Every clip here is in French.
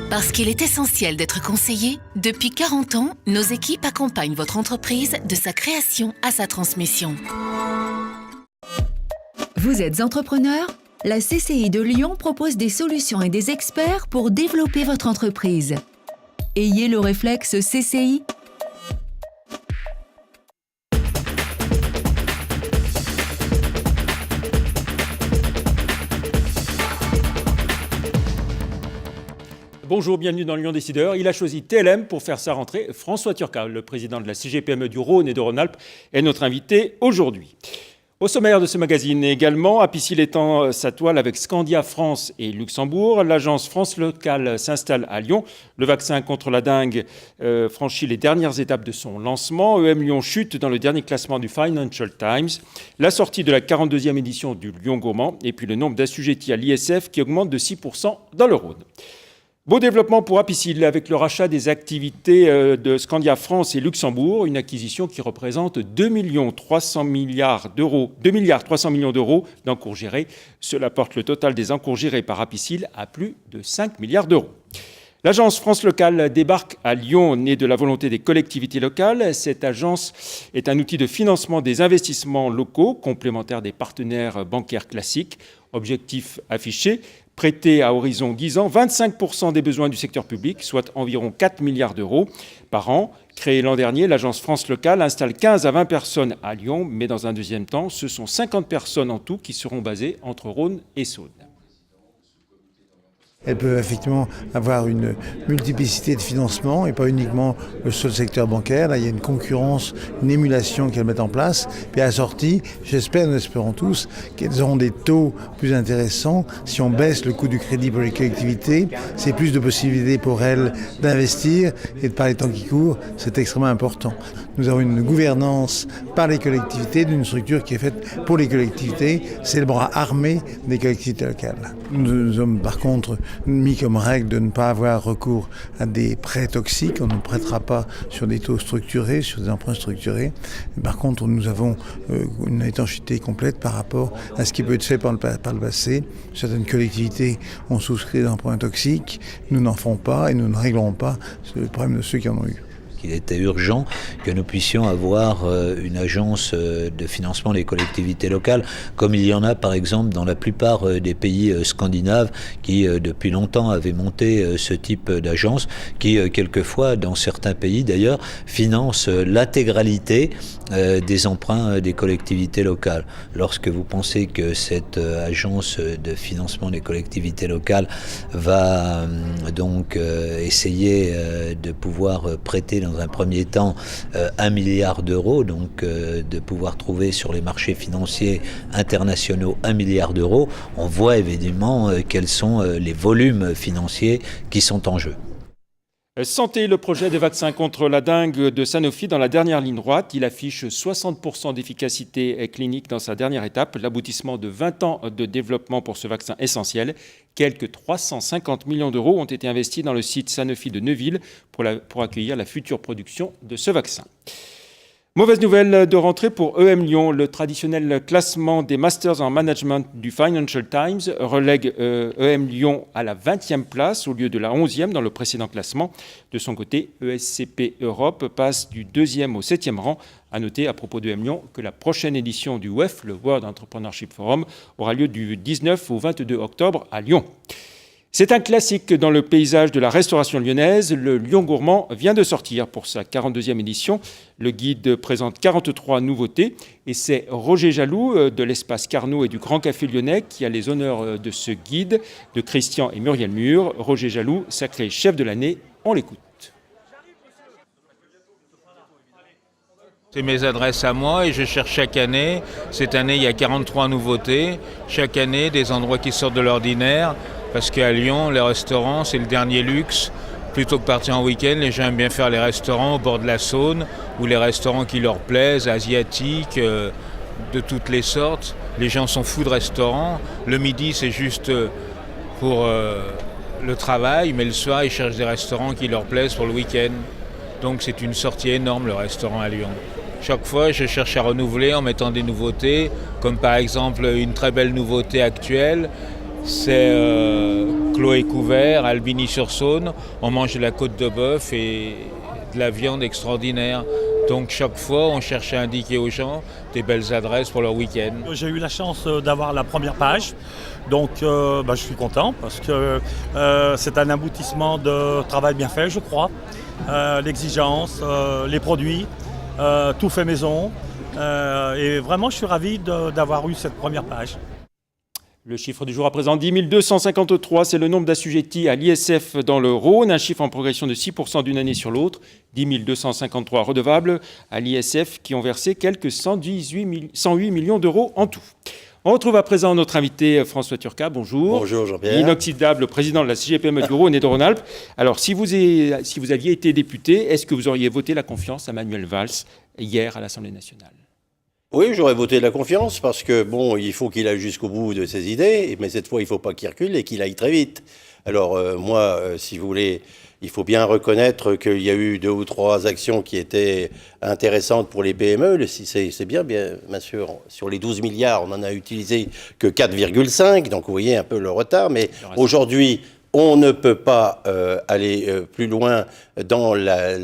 Parce qu'il est essentiel d'être conseillé, depuis 40 ans, nos équipes accompagnent votre entreprise de sa création à sa transmission. Vous êtes entrepreneur ? La CCI de Lyon propose des solutions et des experts pour développer votre entreprise. Ayez le réflexe CCI. Bonjour, bienvenue dans Lyon Décideur. Il a choisi TLM pour faire sa rentrée. François Turcal, le président de la CGPME du Rhône et de Rhône-Alpes, est notre invité aujourd'hui. Au sommaire de ce magazine également, Apicil étend sa toile avec Scandia France et Luxembourg. L'agence France Locale s'installe à Lyon. Le vaccin contre la dengue franchit les dernières étapes de son lancement. EM Lyon chute dans le dernier classement du Financial Times. La sortie de la 42e édition du Lyon Gourmand. Et puis le nombre d'assujettis à l'ISF qui augmente de 6% dans le Rhône. Beau développement pour Apicil avec le rachat des activités de Scandia France et Luxembourg, une acquisition qui représente 2 300 millions d'euros d'encours gérés. Cela porte le total des encours gérés par Apicil à plus de 5 milliards d'euros. L'agence France Locale débarque à Lyon, née de la volonté des collectivités locales. Cette agence est un outil de financement des investissements locaux, complémentaire des partenaires bancaires classiques. Objectif affiché, prêter à horizon 10 ans 25% des besoins du secteur public, soit environ 4 milliards d'euros par an. Créée l'an dernier, l'agence France Locale installe 15 à 20 personnes à Lyon, mais dans un deuxième temps, ce sont 50 personnes en tout qui seront basées entre Rhône et Saône. Elles peuvent effectivement avoir une multiplicité de financements et pas uniquement le seul secteur bancaire. Là, il y a une concurrence, une émulation qu'elles mettent en place. Puis à la sortie, j'espère, nous espérons tous, qu'elles auront des taux plus intéressants. Si on baisse le coût du crédit pour les collectivités, c'est plus de possibilités pour elles d'investir et de par les temps qui courent, c'est extrêmement important. Nous avons une gouvernance par les collectivités d'une structure qui est faite pour les collectivités. C'est le bras armé des collectivités locales. Nous sommes par contre mis comme règle de ne pas avoir recours à des prêts toxiques. On ne prêtera pas sur des taux structurés, sur des emprunts structurés. Par contre, nous avons une étanchéité complète par rapport à ce qui peut être fait par le passé. Certaines collectivités ont souscrit des emprunts toxiques. Nous n'en ferons pas et nous ne réglerons pas le problème de ceux qui en ont eu. Il était urgent que nous puissions avoir une agence de financement des collectivités locales, comme il y en a par exemple dans la plupart des pays scandinaves qui depuis longtemps avaient monté ce type d'agence, qui quelquefois dans certains pays d'ailleurs financent l'intégralité des emprunts des collectivités locales. Lorsque vous pensez que cette agence de financement des collectivités locales va donc essayer de pouvoir prêter dans un premier temps 1 milliard d'euros, donc de pouvoir trouver sur les marchés financiers internationaux 1 milliard d'euros, on voit évidemment quels sont les volumes financiers qui sont en jeu. Santé, le projet de vaccin contre la dengue de Sanofi dans la dernière ligne droite. Il affiche 60% d'efficacité clinique dans sa dernière étape. L'aboutissement de 20 ans de développement pour ce vaccin essentiel. Quelques 350 millions d'euros ont été investis dans le site Sanofi de Neuville pour accueillir la future production de ce vaccin. Mauvaise nouvelle de rentrée pour EM Lyon. Le traditionnel classement des Masters en Management du Financial Times relègue EM Lyon à la 20e place au lieu de la 11e dans le précédent classement. De son côté, ESCP Europe passe du 2e au 7e rang. À noter à propos de EM Lyon que la prochaine édition du WEF, le World Entrepreneurship Forum, aura lieu du 19 au 22 octobre à Lyon. C'est un classique dans le paysage de la restauration lyonnaise. Le Lyon Gourmand vient de sortir pour sa 42e édition. Le guide présente 43 nouveautés et c'est Roger Jaloux de l'Espace Carnot et du Grand Café Lyonnais qui a les honneurs de ce guide, de Christian et Muriel Mur. Roger Jaloux, sacré chef de l'année, on l'écoute. C'est mes adresses à moi et je cherche chaque année. Cette année, il y a 43 nouveautés. Chaque année, des endroits qui sortent de l'ordinaire. Parce qu'à Lyon, les restaurants, c'est le dernier luxe. Plutôt que partir en week-end, les gens aiment bien faire les restaurants au bord de la Saône ou les restaurants qui leur plaisent, asiatiques, de toutes les sortes. Les gens sont fous de restaurants. Le midi, c'est juste pour le travail, mais le soir, ils cherchent des restaurants qui leur plaisent pour le week-end. Donc c'est une sortie énorme, le restaurant à Lyon. Chaque fois, je cherche à renouveler en mettant des nouveautés, comme par exemple une très belle nouveauté actuelle, c'est Cloé-Couvert, à Albigny-sur-Saône, on mange de la côte de bœuf et de la viande extraordinaire. Donc chaque fois, on cherche à indiquer aux gens des belles adresses pour leur week-end. J'ai eu la chance d'avoir la première page, donc je suis content parce que c'est un aboutissement de travail bien fait, je crois. L'exigence, les produits, tout fait maison. Et vraiment, je suis ravi d'avoir eu cette première page. Le chiffre du jour à présent, 10 253, c'est le nombre d'assujettis à l'ISF dans le Rhône, un chiffre en progression de 6% d'une année sur l'autre. 10 253 redevables à l'ISF qui ont versé quelques 108 millions d'euros en tout. On retrouve à présent notre invité François Turcat, bonjour. Bonjour Jean-Pierre. Inoxydable, président de la CGPME du Rhône et de Rhône-Alpes. Alors, si vous aviez été député, est-ce que vous auriez voté la confiance à Manuel Valls hier à l'Assemblée nationale ? Oui, j'aurais voté de la confiance parce que, bon, il faut qu'il aille jusqu'au bout de ses idées, mais cette fois, il ne faut pas qu'il recule et qu'il aille très vite. Alors, moi, si vous voulez, il faut bien reconnaître qu'il y a eu 2 ou 3 actions qui étaient intéressantes pour les PME. C'est bien sûr, sur les 12 milliards, on n'en a utilisé que 4,5, donc vous voyez un peu le retard, mais aujourd'hui, on ne peut pas aller plus loin dans la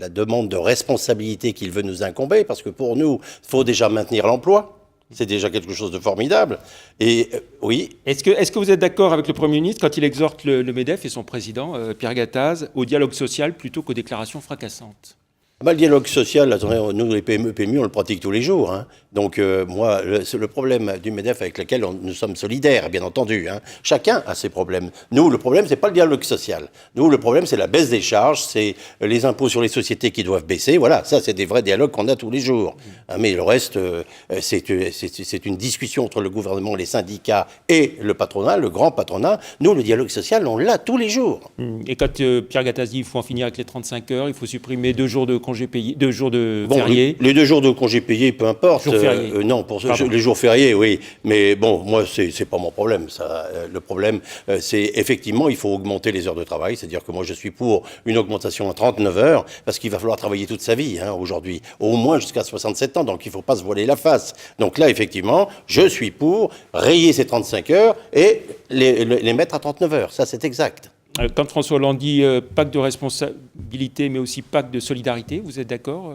demande de responsabilité qu'il veut nous incomber, parce que pour nous, il faut déjà maintenir l'emploi. C'est déjà quelque chose de formidable. Et oui. Est-ce que vous êtes d'accord avec le Premier ministre quand il exhorte le MEDEF et son président, Pierre Gattaz, au dialogue social plutôt qu'aux déclarations fracassantes ? Le dialogue social, attendez, nous, les PME, on le pratique tous les jours. Hein. Donc, moi, le problème du MEDEF avec lequel nous sommes solidaires, bien entendu. Hein. Chacun a ses problèmes. Nous, le problème, c'est pas le dialogue social. Nous, le problème, c'est la baisse des charges, c'est les impôts sur les sociétés qui doivent baisser. Voilà, ça, c'est des vrais dialogues qu'on a tous les jours. Hein, mais le reste, c'est une discussion entre le gouvernement, les syndicats et le patronat, le grand patronat. Nous, le dialogue social, on l'a tous les jours. Et quand Pierre Gattaz dit qu'il faut en finir avec les 35 heures, il faut supprimer 2 jours de congés payés, 2 jours de fériés. Les 2 jours de congés payés, peu importe. Non, pour les jours fériés, oui. Mais bon, moi, c'est pas mon problème. Ça. Le problème, c'est effectivement, il faut augmenter les heures de travail. C'est-à-dire que moi, je suis pour une augmentation à 39 heures, parce qu'il va falloir travailler toute sa vie, hein, aujourd'hui. Au moins jusqu'à 67 ans, donc il ne faut pas se voiler la face. Donc là, effectivement, je suis pour rayer ces 35 heures et les mettre à 39 heures. Ça, c'est exact. Quand François Hollande dit pacte de responsabilité, mais aussi pacte de solidarité, vous êtes d'accord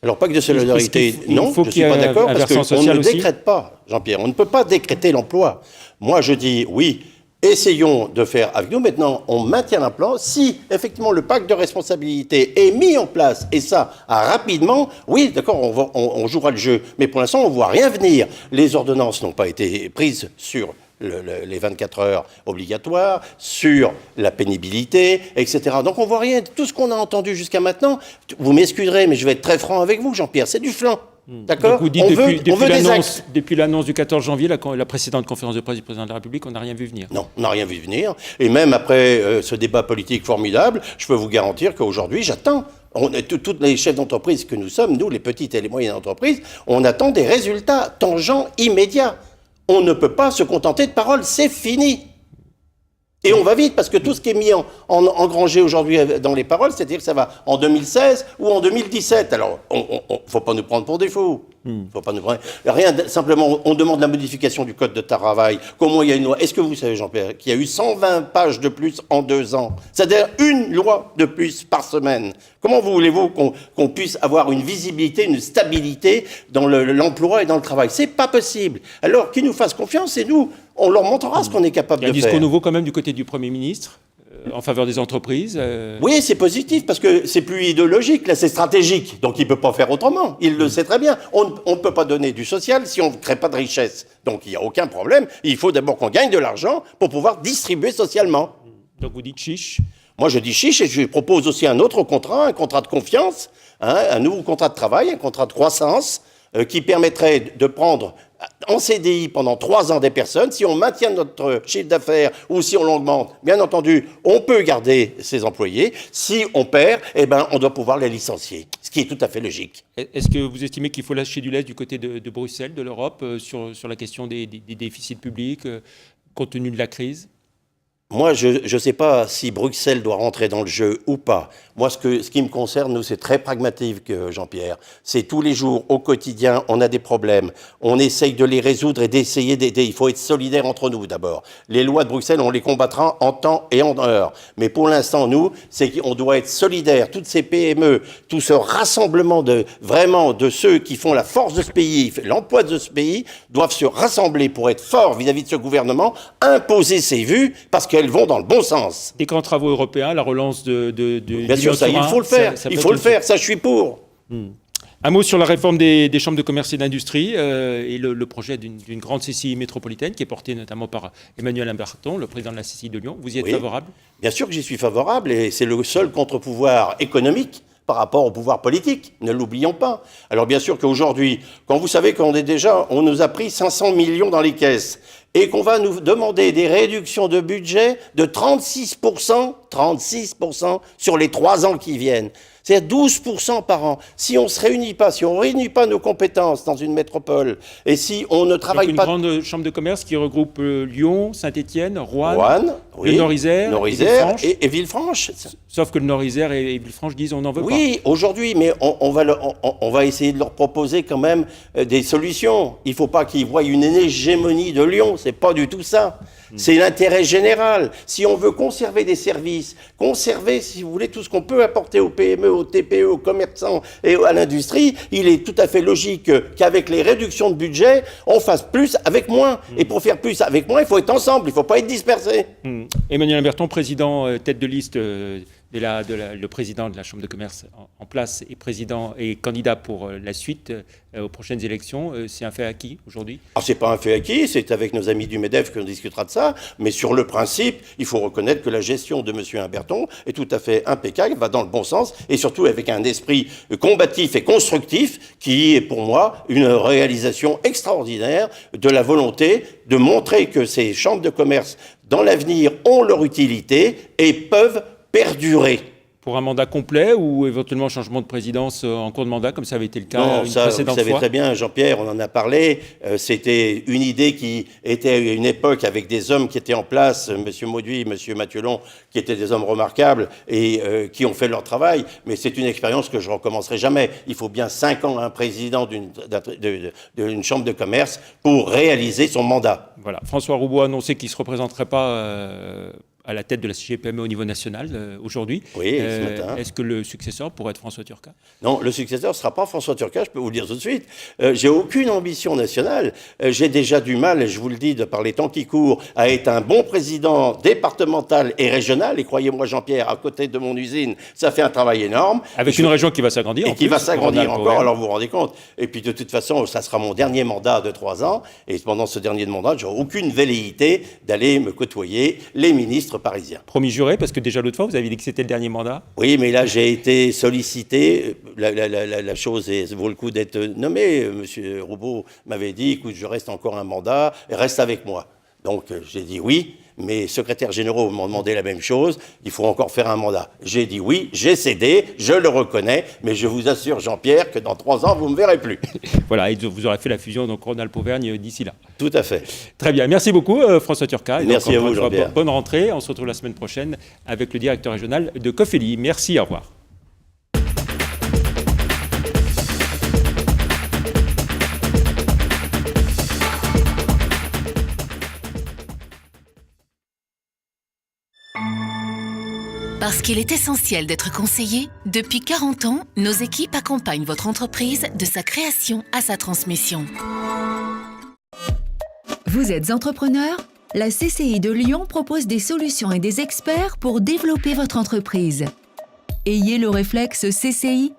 Alors, pacte de solidarité, non, je ne suis pas d'accord, parce qu'on ne décrète pas, Jean-Pierre, on ne peut pas décréter l'emploi. Moi, je dis, oui, essayons de faire avec nous. Maintenant, on maintient l'emploi. Si, effectivement, le pacte de responsabilité est mis en place, et ça, rapidement, oui, d'accord, on jouera le jeu. Mais pour l'instant, on ne voit rien venir. Les ordonnances n'ont pas été prises sur les 24 heures obligatoires, sur la pénibilité, etc. Donc on ne voit rien. Tout ce qu'on a entendu jusqu'à maintenant, vous m'excuserez, mais je vais être très franc avec vous, Jean-Pierre, c'est du flan. D'accord. Vous dites depuis l'annonce du 14 janvier, la précédente conférence de presse du président de la République, on n'a rien vu venir. Non, on n'a rien vu venir. Et même après ce débat politique formidable, je peux vous garantir qu'aujourd'hui, j'attends. Tous les chefs d'entreprise que nous sommes, nous, les petites et les moyennes entreprises, on attend des résultats tangents immédiats. On ne peut pas se contenter de paroles, c'est fini. Et on va vite, parce que tout ce qui est mis engrangé aujourd'hui dans les paroles, c'est-à-dire que ça va en 2016 ou en 2017. Alors, faut pas nous prendre pour des fous. Faut pas nous prendre. Rien, simplement, on demande la modification du code de travail. Comment il y a une loi? Est-ce que vous savez, Jean-Pierre, qu'il y a eu 120 pages de plus en 2 ans? C'est-à-dire une loi de plus par semaine. Comment voulez-vous qu'on puisse avoir une visibilité, une stabilité dans l'emploi et dans le travail? C'est pas possible. Alors, qu'ils nous fassent confiance et nous, on leur montrera ce qu'on est capable de faire. Il y a un discours nouveau quand même du côté du Premier ministre en faveur des entreprises. Oui, c'est positif parce que c'est plus idéologique, là c'est stratégique. Donc il ne peut pas faire autrement, il le sait très bien. On ne peut pas donner du social si on ne crée pas de richesse. Donc il n'y a aucun problème. Il faut d'abord qu'on gagne de l'argent pour pouvoir distribuer socialement. Donc vous dites chiche? Moi je dis chiche et je propose aussi un autre contrat, un contrat de confiance, un nouveau contrat de travail, un contrat de croissance qui permettrait de prendre en CDI pendant 3 ans des personnes. Si on maintient notre chiffre d'affaires ou si on l'augmente, bien entendu, on peut garder ses employés. Si on perd, eh ben, on doit pouvoir les licencier, ce qui est tout à fait logique. Est-ce que vous estimez qu'il faut lâcher du lest du côté de Bruxelles, de l'Europe, sur la question des déficits publics, compte tenu de la crise? Moi, je ne sais pas si Bruxelles doit rentrer dans le jeu ou pas. Moi, ce qui me concerne, nous, c'est très pragmatique, Jean-Pierre. C'est tous les jours, au quotidien, on a des problèmes. On essaye de les résoudre et d'essayer d'aider. Il faut être solidaire entre nous, d'abord. Les lois de Bruxelles, on les combattra en temps et en heure. Mais pour l'instant, nous, c'est qu'on doit être solidaires. Toutes ces PME, tout ce rassemblement vraiment de ceux qui font la force de ce pays, l'emploi de ce pays, doivent se rassembler pour être forts vis-à-vis de ce gouvernement, imposer ses vues, parce qu'elles vont dans le bon sens. Des grands travaux européens, la relance Bien sûr, ça, il faut le faire. Il faut le faire, ça, je suis pour. Un mot sur la réforme des chambres de commerce et d'industrie et le projet d'une grande CCI métropolitaine qui est porté notamment par Emmanuel Imberton, le président de la CCI de Lyon. Vous y êtes favorable? Bien sûr que j'y suis favorable et c'est le seul contre-pouvoir économique par rapport au pouvoir politique, ne l'oublions pas. Alors bien sûr qu'aujourd'hui, quand vous savez qu'on nous a pris 500 millions dans les caisses et qu'on va nous demander des réductions de budget de 36% sur les 3 ans qui viennent. C'est-à-dire 12% par an. Si on ne se réunit pas, si on ne réunit pas nos compétences dans une métropole, et si on ne travaille pas... Une grande chambre de commerce qui regroupe Lyon, Saint-Étienne, Roanne, le Nord-Isère et Villefranche. Sauf que le Nord-Isère et Villefranche disent on n'en veut pas. Oui, aujourd'hui, mais on va essayer de leur proposer quand même des solutions. Il ne faut pas qu'ils voient une hégémonie de Lyon, c'est pas du tout ça. C'est l'intérêt général. Si on veut conserver des services, conserver, si vous voulez, tout ce qu'on peut apporter aux PME, aux TPE, aux commerçants et à l'industrie, il est tout à fait logique qu'avec les réductions de budget, on fasse plus avec moins. Et pour faire plus avec moins, il faut être ensemble, il ne faut pas être dispersé. Emmanuel Imberton, président tête de liste le président de la Chambre de commerce en place et président et candidat pour la suite aux prochaines élections, c'est un fait acquis aujourd'hui? Alors c'est pas un fait acquis, c'est avec nos amis du MEDEF qu'on discutera de ça, mais sur le principe, il faut reconnaître que la gestion de M. Imberton est tout à fait impeccable, va dans le bon sens, et surtout avec un esprit combatif et constructif qui est pour moi une réalisation extraordinaire de la volonté de montrer que ces chambres de commerce dans l'avenir ont leur utilité et peuvent perdurer. Pour un mandat complet ou éventuellement changement de présidence en cours de mandat, comme ça avait été le cas une précédente fois? Vous savez très bien, Jean-Pierre, on en a parlé. C'était une idée qui était à une époque avec des hommes qui étaient en place, M. Mauduit, M. Mathiolon, qui étaient des hommes remarquables et qui ont fait leur travail. Mais c'est une expérience que je ne recommencerai jamais. Il faut bien 5 ans à un président d'une chambre de commerce pour réaliser son mandat. Voilà. François Roubaud a annoncé qu'il ne se représenterait pas à la tête de la CGPME au niveau national aujourd'hui. Oui, ce matin. Est-ce que le successeur pourrait être François Turcat? Non, le successeur ne sera pas François Turcat, je peux vous le dire tout de suite. J'ai aucune ambition nationale. J'ai déjà du mal, et je vous le dis de par les temps qui courent, à être un bon président départemental et régional. Et croyez-moi, Jean-Pierre, à côté de mon usine, ça fait un travail énorme. Avec une région qui va s'agrandir. Et qui va s'agrandir encore, alors vous vous rendez compte. Et puis de toute façon, ça sera mon dernier mandat de 3 ans. Et pendant ce dernier mandat, j'aurai aucune velléité d'aller me côtoyer les ministres parisiens. Promis juré, parce que déjà l'autre fois, vous avez dit que c'était le dernier mandat. Oui, mais là, j'ai été sollicité. La chose vaut le coup d'être nommée. Monsieur Roubaud m'avait dit, écoute, je reste encore un mandat, reste avec moi. Donc, j'ai dit oui. Mes secrétaires généraux m'ont demandé la même chose, il faut encore faire un mandat. J'ai dit oui, j'ai cédé, je le reconnais, mais je vous assure, Jean-Pierre, que dans 3 ans, vous ne me verrez plus. Voilà, et vous aurez fait la fusion, donc Rhône-Alpes-Auvergne d'ici là. Tout à fait. Très bien, merci beaucoup François Turcat. Merci à vous, Jean-Pierre. Bonne rentrée, on se retrouve la semaine prochaine avec le directeur régional de Cofeli. Merci, au revoir. Parce qu'il est essentiel d'être conseillé, depuis 40 ans, nos équipes accompagnent votre entreprise de sa création à sa transmission. Vous êtes entrepreneur? La CCI de Lyon propose des solutions et des experts pour développer votre entreprise. Ayez le réflexe CCI